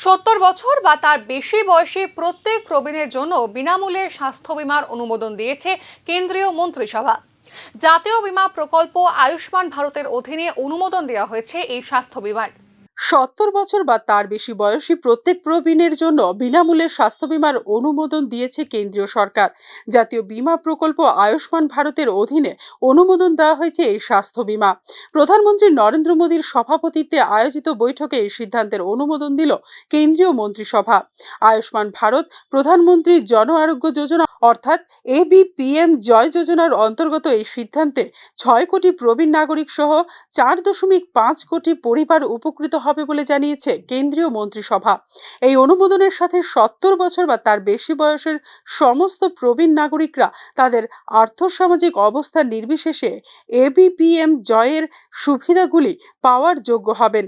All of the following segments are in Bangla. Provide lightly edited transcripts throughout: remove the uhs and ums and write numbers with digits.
70 বছর বা তার বেশি বয়সী প্রত্যেক প্রবীণের জন্য বিনামূল্যে স্বাস্থ্য বীমার অনুমোদন দিয়েছে কেন্দ্রীয় মন্ত্রিসভা। জাতীয় বীমা প্রকল্প আয়ুষ্মান ভারতের অধীনে অনুমোদন দেওয়া হয়েছে এই স্বাস্থ্য বীমার। 70 বছর বা তার বেশি বয়সী প্রত্যেক প্রবীণের জন্য বিনামূল্যে স্বাস্থ্য বীমার অনুমোদন দিয়েছে কেন্দ্রীয় সরকার। জাতীয় বীমা প্রকল্প আয়ুষ্মান ভারতের অধীনে অনুমোদন দেওয়া হয়েছে এই স্বাস্থ্য বীমা। প্রধানমন্ত্রী নরেন্দ্র মোদীর সভাপতিত্বে আয়োজিত বৈঠকে এই সিদ্ধান্তের অনুমোদন দিল কেন্দ্রীয় মন্ত্রিসভা। আয়ুষ্মান ভারত প্রধানমন্ত্রী জন আরোগ্য যোজনা অর্থাৎ ABPM জয় যোজনার অন্তর্গত এই সিদ্ধান্তে 6 কোটি প্রবীণ নাগরিক সহ 4.5 কোটি পরিবার উপকৃত হবে বলে জানিয়েছে কেন্দ্রীয় মন্ত্রিসভা। এই অনুমোদনের সাথে 70 বছর বা তার বেশি বয়সের সমস্ত প্রবীণ নাগরিকরা তাদের আর্থসামাজিক অবস্থা নির্বিশেষে ABPM জয়ের সুবিধাগুলি পাওয়ার যোগ্য হবেন।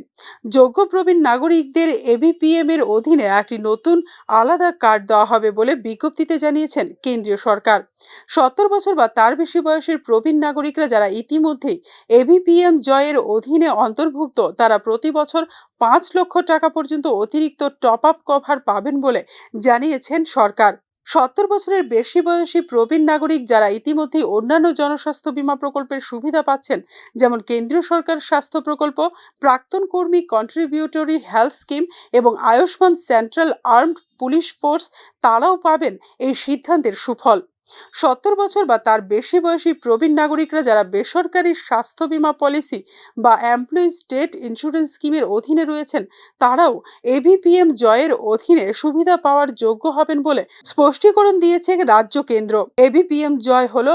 যোগ্য প্রবীণ নাগরিকদের ABPM এর অধীনে একটি নতুন আলাদা কার্ড দেওয়া হবে বলে বিজ্ঞপ্তিতে জানিয়েছেন কেন্দ্রীয় সরকার। 70 বছর বা তার বেশি বয়সের প্রবীণ নাগরিকরা যারা ইতিমধ্যেই ABPM জয়ের অধীনে অন্তর্ভুক্ত তারা প্রতি বছর 5 লক্ষ টাকা পর্যন্ত অতিরিক্ত টপ আপ কভার পাবেন বলে জানিয়েছেন সরকার। 70 বছরের বেশি বয়সী প্রবীণ নাগরিক যারা ইতিমধ্যেই অন্যান্য জনস্বাস্থ্য বীমা প্রকল্পের সুবিধা পাচ্ছেন, যেমন কেন্দ্রীয় সরকার স্বাস্থ্য প্রকল্প, প্রাক্তন কর্মী কন্ট্রিবিউটরি হেলথ স্কিম এবং Ayushman central armed police force, তারাও পাবেন এই সিদ্ধান্তের সুফল। 70 বছর বা তার বেশি বয়সী প্রবীণ নাগরিকরা যারা বেসরকারি স্বাস্থ্য বীমা পলিসি বা এমপ্লয়ি স্টেট ইন্স্যুরেন্স স্কিমের অধীনে রয়েছেন, তারাও ABPM জয়ের অধীনে সুবিধা পাওয়ার যোগ্য হবেন বলে স্পষ্টীকরণ দিয়েছে রাজ্য কেন্দ্র। ABPM জয় হলো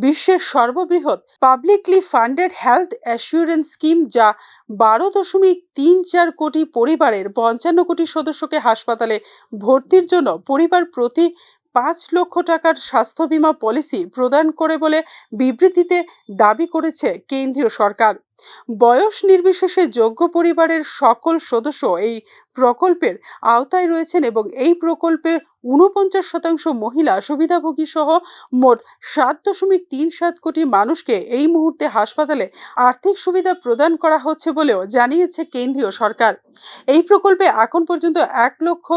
বিশ্বের সর্ববৃহৎ publicly funded health assurance scheme, যা 12.34 কোটি পরিবারের 55 কোটি সদস্যকে হাসপাতালে ভর্তির জন্য পরিবার প্রতি 5 লক্ষ টাকার স্বাস্থ্য বীমা পলিসি প্রদান করে বলে বিবৃতিতে দাবি করেছে কেন্দ্রীয় সরকার। বয়স নির্বিশেষে যোগ্য পরিবারের সকল সদস্য এই প্রকল্পের আওতায় রয়েছেন এবং এই প্রকল্পের 49% মহিলা সুবিধাভোগী সহ মোট 7.37 কোটি মানুষকে এই মুহূর্তে হাসপাতালে আর্থিক সুবিধা প্রদান করা হচ্ছে বলেও জানিয়েছে কেন্দ্রীয় সরকার। এই প্রকল্পে এখন পর্যন্ত 1 লক্ষ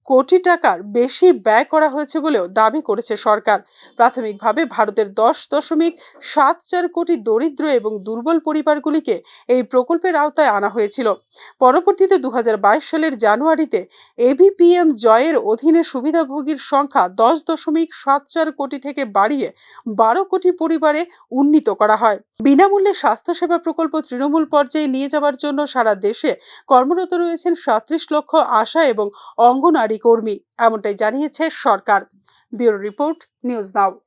কোটি টাকার বেশি ব্যয় করা হয়েছে বলেও দাবি করেছে সরকার। প্রাথমিকভাবে ভারতের 10.74 কোটি দরিদ্র এবং দুর্বল পরিবারগুলিকে এই প্রকল্পের আওতায় আনা হয়েছিল। পরবর্তীতে 2022 সালের জানুয়ারিতে ABPM জয়ের অধীনে সুবিধাভোগীর সংখ্যা 10.74 কোটি থেকে বাড়িয়ে 12 কোটি পরিবারে উন্নীত করা হয়। বিনামূল্যে স্বাস্থ্যসেবা প্রকল্প তৃণমূল পর্যায়ে নিয়ে যাওয়ার জন্য সারা দেশে কর্মরত রয়েছেন 37 লক্ষ আশা এবং অঙ্গনারী কর্মী, এমনটাই জানিয়েছে সরকার। ব্যুরো রিপোর্ট, নিউজ নাও।